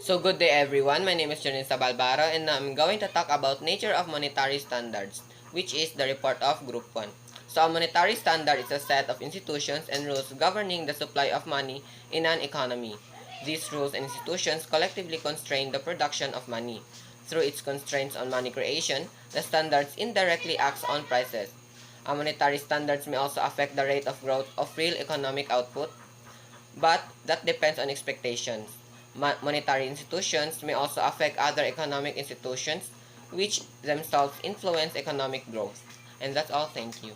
So good day everyone, my name is Jonin Sabalbaro and I'm going to talk about nature of monetary standards, which is the report of Group 1. So a monetary standard is a set of institutions and rules governing the supply of money in an economy. These rules and institutions collectively constrain the production of money. Through its constraints on money creation, the standards indirectly acts on prices. A monetary standards may also affect the rate of growth of real economic output, but that depends on expectations. Monetary institutions may also affect other economic institutions, which themselves influence economic growth. And that's all. Thank you.